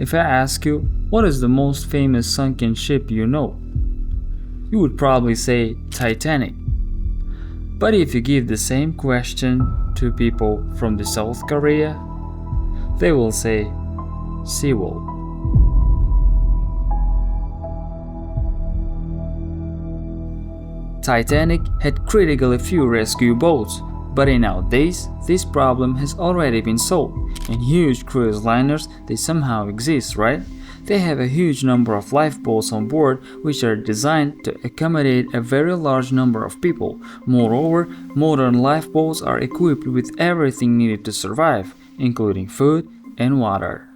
If I ask you, what is the most famous sunken ship you know? You would probably say Titanic. But if you give the same question to people from the South Korea, they will say Sewol. Titanic had critically few rescue boats, but in our days, this problem has already been solved. In huge cruise liners, they somehow exist, right? They have a huge number of lifeboats on board which are designed to accommodate a very large number of people. Moreover, modern lifeboats are equipped with everything needed to survive, including food and water.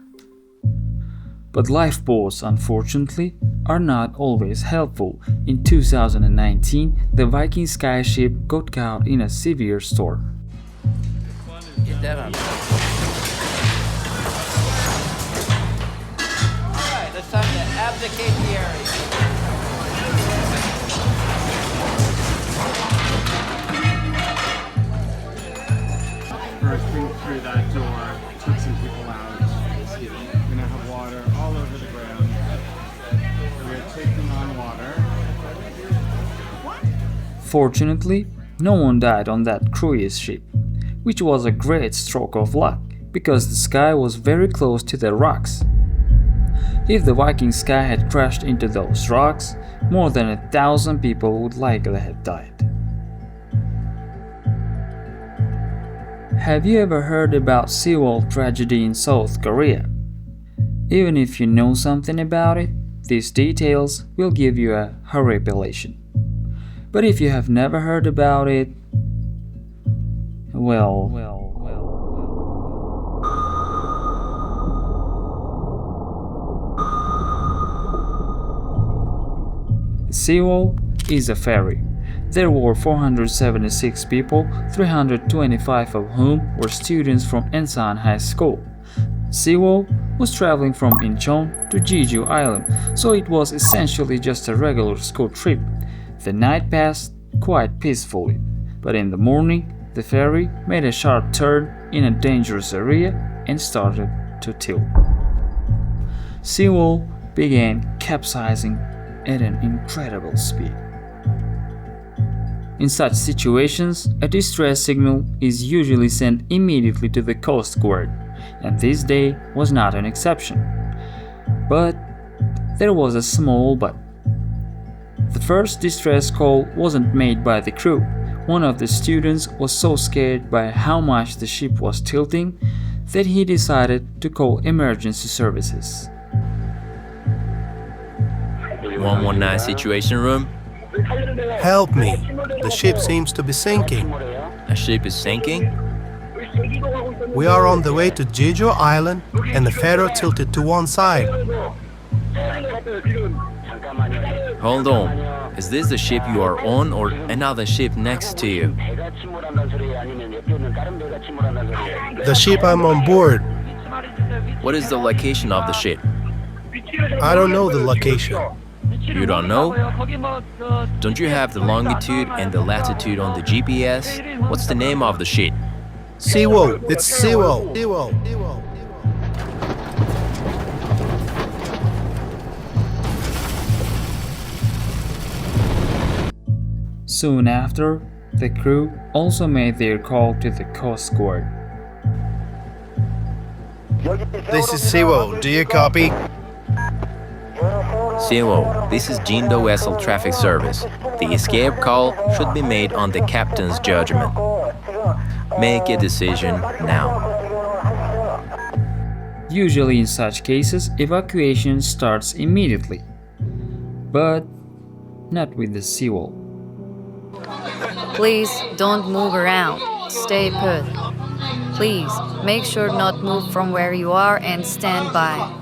But lifeboats, unfortunately, are not always helpful. In 2019, the Viking Sky ship got caught in a severe storm. Time to abdicate the area. Bursting through that door, took some people out. We're gonna have water all over the ground. We're taking on water. Fortunately, no one died on that cruise ship, which was a great stroke of luck because the sky was very close to the rocks. If the Viking Sky had crashed into those rocks, more than 1,000 people would likely have died. Have you ever heard about Sewol tragedy in South Korea? Even if you know something about it, these details will give you a horripilation. But if you have never heard about it, Sewol is a ferry. There were 476 people, 325 of whom were students from Ansan High School. Sewol was traveling from Incheon to Jeju Island, so it was essentially just a regular school trip. The night passed quite peacefully, but in the morning, the ferry made a sharp turn in a dangerous area and started to tilt. Sewol began capsizing at an incredible speed. In such situations, a distress signal is usually sent immediately to the Coast Guard, and this day was not an exception. But there was a small but. The first distress call wasn't made by the crew. One of the students was so scared by how much the ship was tilting that he decided to call emergency services. 119 Situation Room. Help me. The ship seems to be sinking. A ship is sinking? We are on the way to Jeju Island and the ferry tilted to one side. Hold on. Is this the ship you are on or another ship next to you? The ship I'm on board. What is the location of the ship? I don't know the location. You don't know? Don't you have the longitude and the latitude on the GPS? What's the name of the ship? Sewol. It's Sewol. Soon after, the crew also made their call to the Coast Guard. This is Sewol. Do you copy? Sewol, this is Jindo Vessel Traffic Service. The escape call should be made on the captain's judgment. Make a decision now. Usually in such cases, evacuation starts immediately. But not with the Sewol. Please don't move around. Stay put. Please make sure not move from where you are and stand by.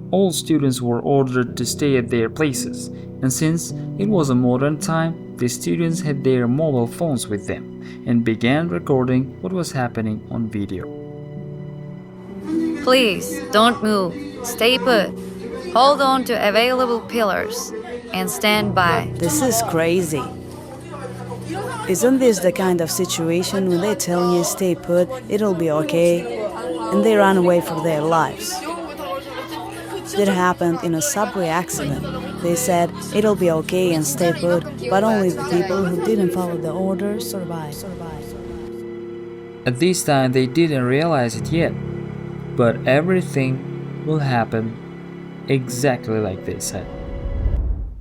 All students were ordered to stay at their places, and since it was a modern time, the students had their mobile phones with them and began recording what was happening on video. Please don't move. Stay put. Hold on to available pillars and stand by. This is crazy. Isn't this the kind of situation when they tell you stay put, it'll be okay, and they run away for their lives? that happened in a subway accident. They said it'll be okay and stay put, but only the people who didn't follow the orders survived. At this time, they didn't realize it yet, but everything will happen exactly like they said.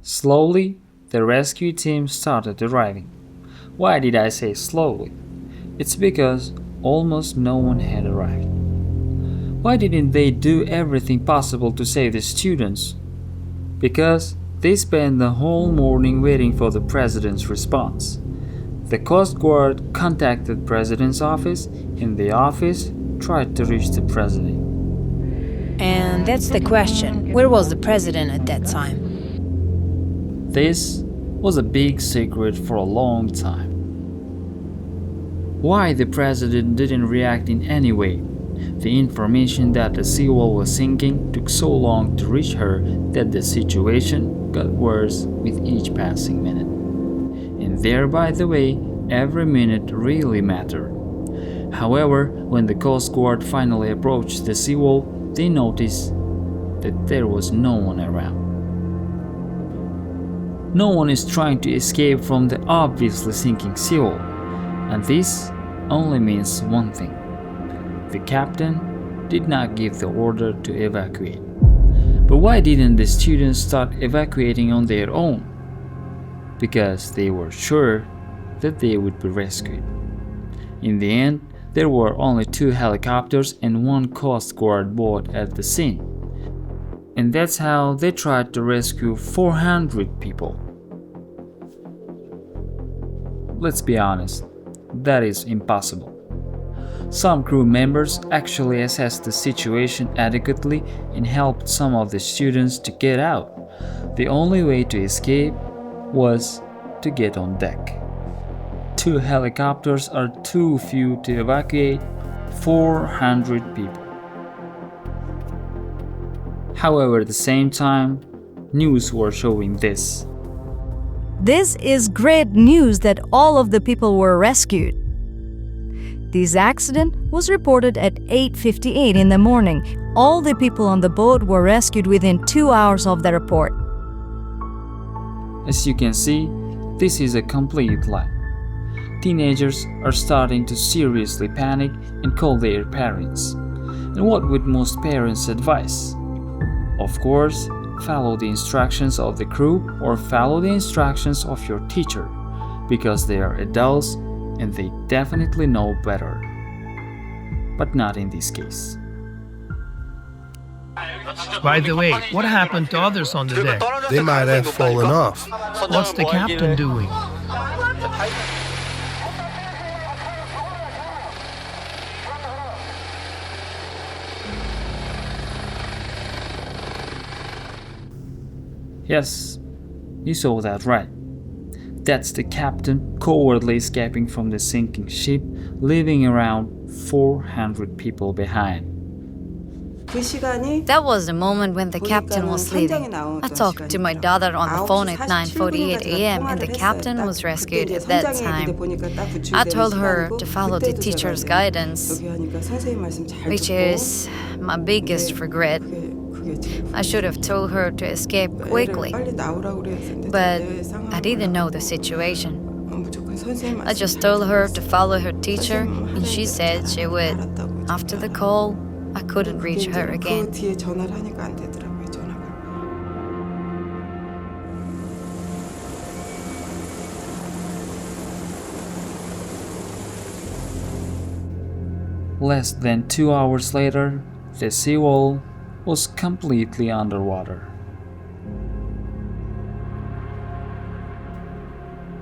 Slowly, the rescue team started arriving. Why did I say slowly? It's because almost no one had arrived. Why didn't they do everything possible to save the students? Because they spent the whole morning waiting for the president's response. The Coast Guard contacted the president's office, and the office tried to reach the president. And that's the question. Where was the president at that time? This was a big secret for a long time. Why the president didn't react in any way? The information that the Sewol was sinking took so long to reach her that the situation got worse with each passing minute. And there, by the way, every minute really mattered. However, when the Coast Guard finally approached the Sewol, they noticed that there was no one around. No one is trying to escape from the obviously sinking Sewol, and this only means one thing. The captain did not give the order to evacuate. But why didn't the students start evacuating on their own? Because they were sure that they would be rescued. In the end, there were only 2 helicopters and 1 Coast Guard boat at the scene. And that's how they tried to rescue 400 people. Let's be honest, that is impossible. Some crew members actually assessed the situation adequately and helped some of the students to get out. The only way to escape was to get on deck. 2 helicopters are too few to evacuate 400 people. However, at the same time, news were showing this. This is great news that all of the people were rescued. This accident was reported at 8:58 in the morning. All the people on the boat were rescued within 2 hours of the report. As you can see, this is a complete lie. Teenagers are starting to seriously panic and call their parents. And what would most parents advise? Of course, follow the instructions of the crew or follow the instructions of your teacher, because they are adults and they definitely know better. But not in this case. By the way, what happened to others on the deck? They might have fallen off. What's the captain doing? Yes, you saw that right. That's the captain cowardly escaping from the sinking ship, leaving around 400 people behind. That was the moment when the captain was leaving. I talked to my daughter on the phone at 9:48 a.m. and the captain was rescued at that time. I told her to follow the teacher's guidance, which is my biggest regret. I should have told her to escape quickly, but I didn't know the situation. I just told her to follow her teacher, and she said she would. After the call, I couldn't reach her again. Less than 2 hours later, the Sewol was completely underwater.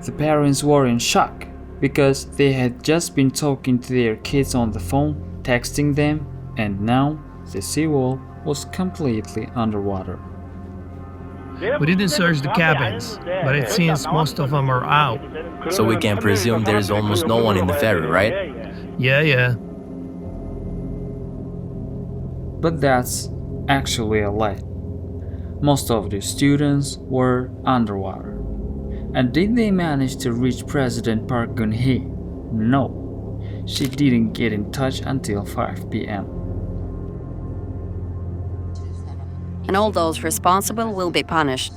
The parents were in shock because they had just been talking to their kids on the phone, texting them, and now the Sewol was completely underwater. We didn't search the cabins, but it seems most of them are out. So we can presume there is almost no one in the ferry, right? Yeah. But that's actually a lie. Most of the students were underwater. And did they manage to reach President Park Geun-hye? No. She didn't get in touch until 5 p.m. and all those responsible will be punished.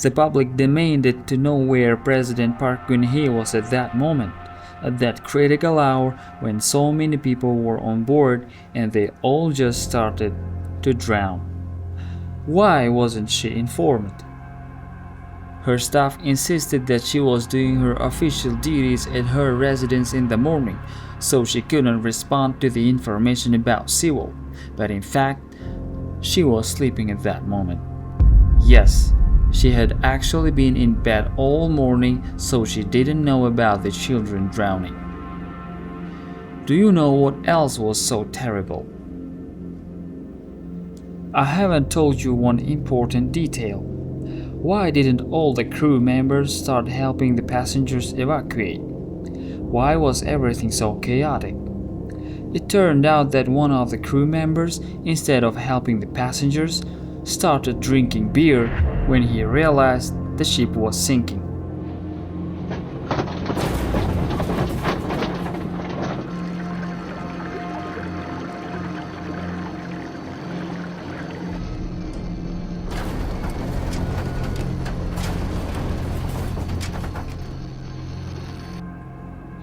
The public demanded to know where President Park Geun-hye was at that moment, at that critical hour when so many people were on board and they all just started to drown. Why wasn't she informed? Her staff insisted that she was doing her official duties at her residence in the morning, so she couldn't respond to the information about Sewol. But in fact, she was sleeping at that moment. Yes, she had actually been in bed all morning, so she didn't know about the children drowning. Do you know what else was so terrible? I haven't told you one important detail. Why didn't all the crew members start helping the passengers evacuate? Why was everything so chaotic? It turned out that one of the crew members, instead of helping the passengers, started drinking beer when he realized the ship was sinking.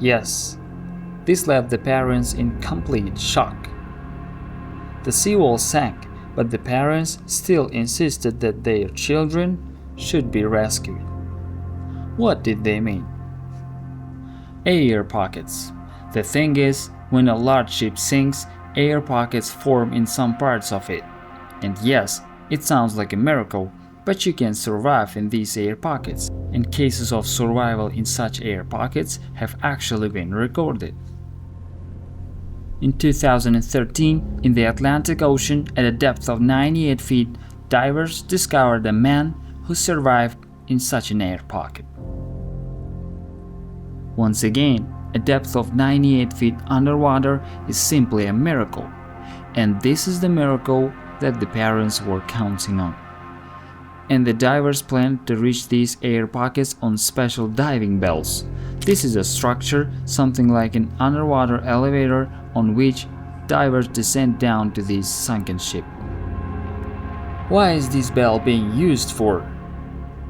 Yes, this left the parents in complete shock. The Sewol sank, but the parents still insisted that their children should be rescued. What did they mean? Air pockets. The thing is, when a large ship sinks, air pockets form in some parts of it. And yes, it sounds like a miracle, but you can survive in these air pockets, and cases of survival in such air pockets have actually been recorded. In 2013, in the Atlantic Ocean at a depth of 98 feet, divers discovered a man who survived in such an air pocket. Once again, a depth of 98 feet underwater is simply a miracle, and this is the miracle that the parents were counting on. And the divers planned to reach these air pockets on special diving bells. This is a structure, something like an underwater elevator on which divers descend down to this sunken ship. Why is this bell being used for?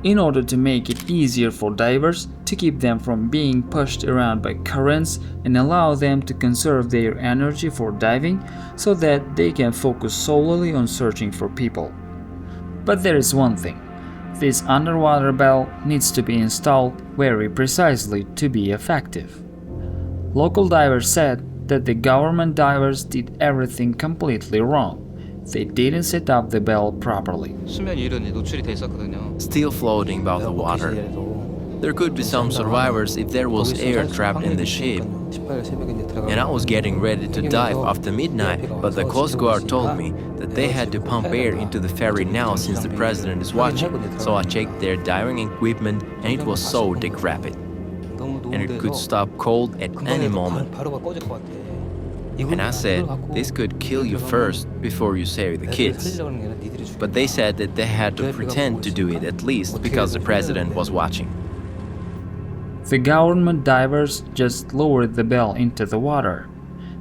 In order to make it easier for divers, to keep them from being pushed around by currents and allow them to conserve their energy for diving so that they can focus solely on searching for people. But there is one thing. This underwater bell needs to be installed very precisely to be effective. Local divers said that the government divers did everything completely wrong. They didn't set up the bell properly. Still floating above the water. There could be some survivors if there was air trapped in the ship. And I was getting ready to dive after midnight, but the Coast Guard told me that they had to pump air into the ferry now since the president is watching, so I checked their diving equipment and it was so decrepit. And it could stop cold at any moment. And I said, this could kill you first before you save the kids. But they said that they had to pretend to do it at least because the president was watching. The government divers just lowered the bell into the water.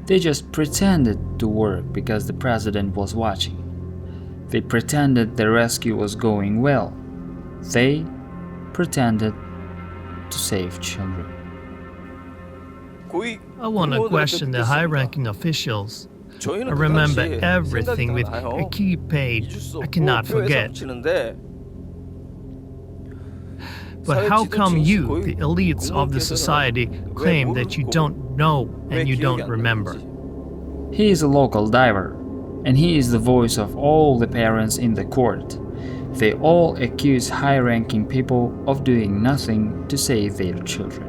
They just pretended to work because the president was watching. They pretended the rescue was going well. They pretended to save children. I want to question the high-ranking officials. I remember everything with a key page I cannot forget. But how come you, the elites of the society, claim that you don't know and you don't remember? He is a local diver, and he is the voice of all the parents in the court. They all accuse high-ranking people of doing nothing to save their children.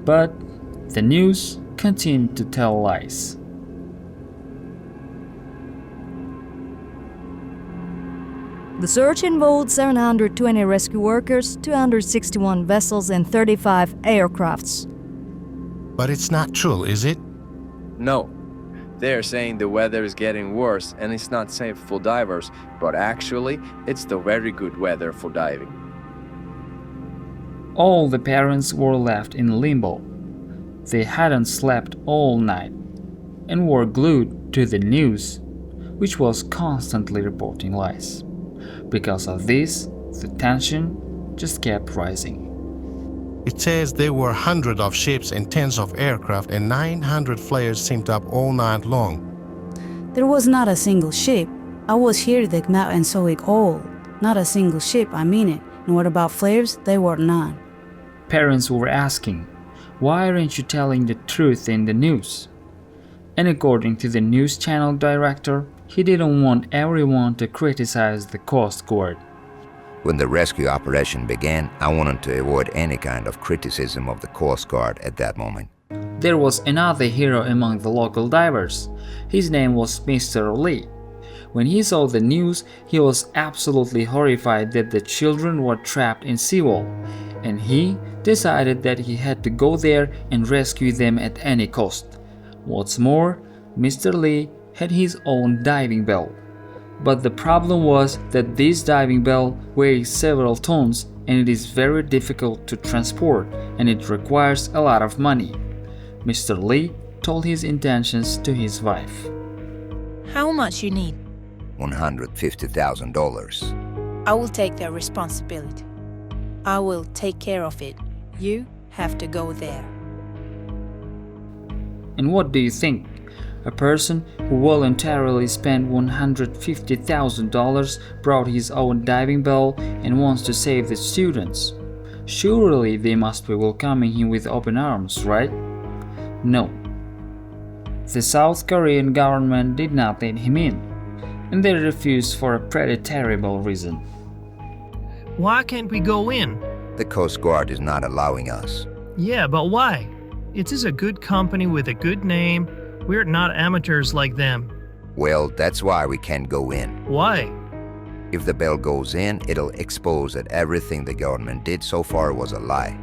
But the news continued to tell lies. The search involved 720 rescue workers, 261 vessels, and 35 aircrafts. But it's not true, is it? No. They're saying the weather is getting worse and it's not safe for divers, but actually, it's the very good weather for diving. All the parents were left in limbo. They hadn't slept all night and were glued to the news, which was constantly reporting lies. Because of this, the tension just kept rising. It says there were hundreds of ships and tens of aircraft and 900 flares seemed up all night long. There was not a single ship. I was here the map and saw it all. Not a single ship, I mean it. And what about flares? There were none. Parents were asking, why aren't you telling the truth in the news? And according to the news channel director, he didn't want everyone to criticize the Coast Guard. When the rescue operation began, I wanted to avoid any kind of criticism of the Coast Guard at that moment. There was another hero among the local divers. His name was Mr. Lee. When he saw the news, he was absolutely horrified that the children were trapped in Sewol, and he decided that he had to go there and rescue them at any cost. What's more, Mr. Lee had his own diving bell. But the problem was that this diving bell weighs several tons and it is very difficult to transport and it requires a lot of money. Mr. Lee told his intentions to his wife. How much you need? $150,000. I will take the responsibility. I will take care of it. You have to go there. And what do you think? A person who voluntarily spent $150,000 brought his own diving bell and wants to save the students. Surely they must be welcoming him with open arms, right? No. The South Korean government did not let him in, and they refused for a pretty terrible reason. Why can't we go in? The Coast Guard is not allowing us. Yeah, but why? It is a good company with a good name. We're not amateurs like them. Well, that's why we can't go in. Why? If the bell goes in, it'll expose that everything the government did so far was a lie.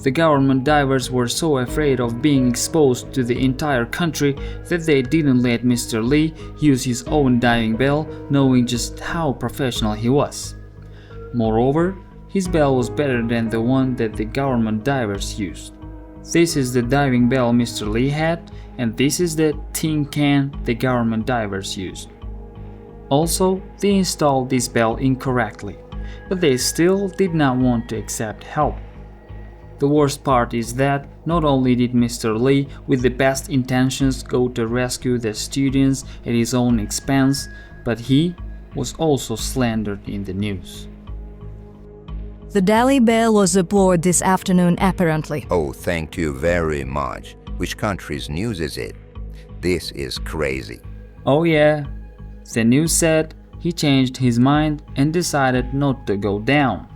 The government divers were so afraid of being exposed to the entire country that they didn't let Mr. Lee use his own diving bell, knowing just how professional he was. Moreover, his bell was better than the one that the government divers used. This is the diving bell Mr. Lee had, and this is the tin can the government divers used. Also, they installed this bell incorrectly, but they still did not want to accept help. The worst part is that not only did Mr. Lee, with the best intentions, go to rescue the students at his own expense, but he was also slandered in the news. The Delhi bell was deployed this afternoon apparently. Oh, thank you very much. Which country's news is it? This is crazy. Oh yeah, the news said he changed his mind and decided not to go down.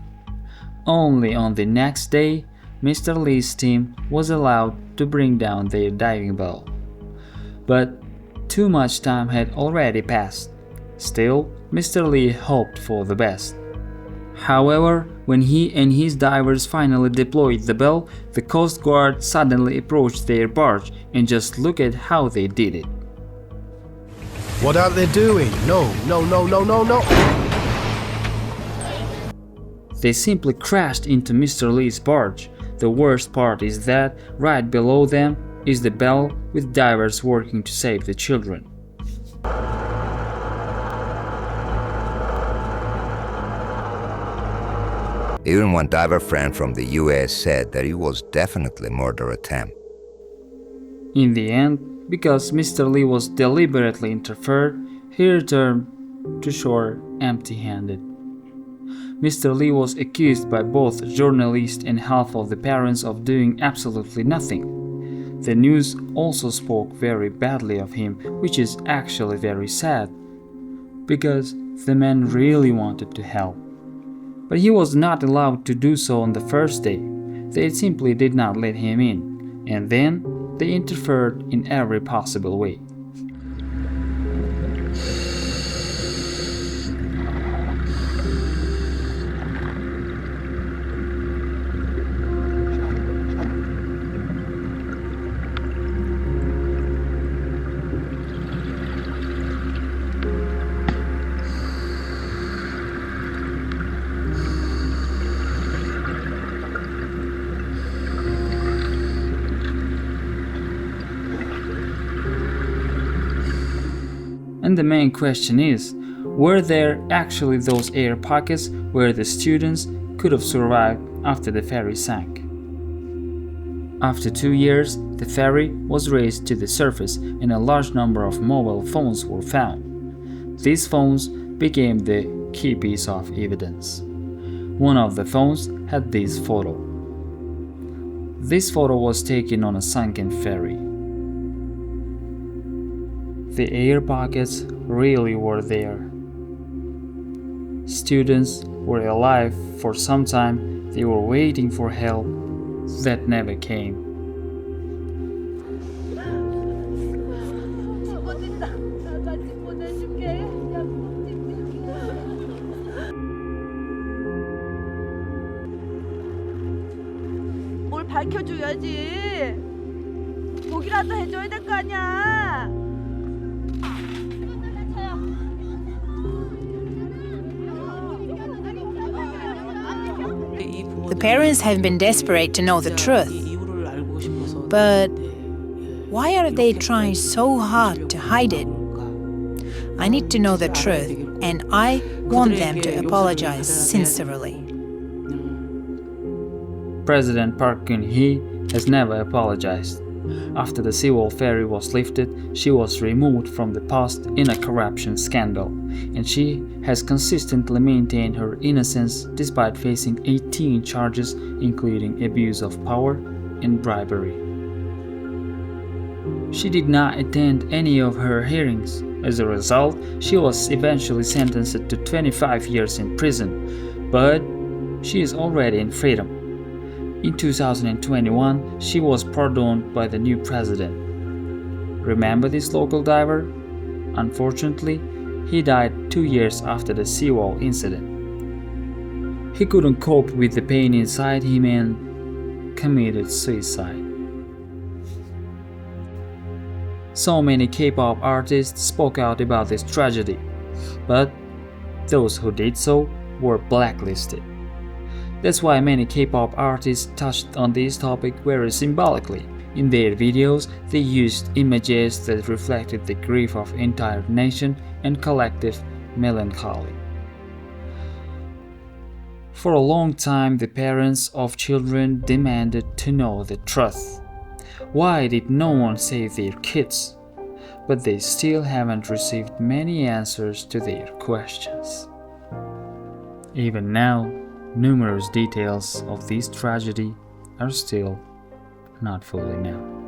Only on the next day, Mr. Lee's team was allowed to bring down their diving bell. But too much time had already passed. Still, Mr. Lee hoped for the best. However, when he and his divers finally deployed the bell, the Coast Guard suddenly approached their barge and just look at how they did it. What are they doing? No. They simply crashed into Mr. Lee's barge. The worst part is that right below them is the bell with divers working to save the children. Even one diver friend from the US said that it was definitely a murder attempt. In the end, because Mr. Lee was deliberately interfered, he returned to shore empty-handed. Mr. Lee was accused by both journalists and half of the parents of doing absolutely nothing. The news also spoke very badly of him, which is actually very sad, because the man really wanted to help. But he was not allowed to do so on the first day. They simply did not let him in, and then they interfered in every possible way. And the main question is, were there actually those air pockets where the students could have survived after the ferry sank? After 2 years, the ferry was raised to the surface and a large number of mobile phones were found. These phones became the key piece of evidence. One of the phones had this photo. This photo was taken on a sunken ferry. The air pockets really were there. Students were alive for some time. They were waiting for help that never came. 뭘 밝혀줘야지. 독이라도 해줘야 될 거 아니야. The parents have been desperate to know the truth. But why are they trying so hard to hide it? I need to know the truth, and I want them to apologize sincerely. President Park Geun-hye has never apologized. After the Sewol Ferry was lifted, she was removed from the post in a corruption scandal, and she has consistently maintained her innocence despite facing 18 charges including abuse of power and bribery. She did not attend any of her hearings. As a result, she was eventually sentenced to 25 years in prison, but she is already in freedom. In 2021, she was pardoned by the new president. Remember this local diver? Unfortunately, he died 2 years after the Sewol incident. He couldn't cope with the pain inside him and committed suicide. So many K-pop artists spoke out about this tragedy, but those who did so were blacklisted. That's why many K-pop artists touched on this topic very symbolically. In their videos, they used images that reflected the grief of entire nation and collective melancholy. For a long time, the parents of children demanded to know the truth. Why did no one save their kids? But they still haven't received many answers to their questions. Even now, numerous details of this tragedy are still not fully known.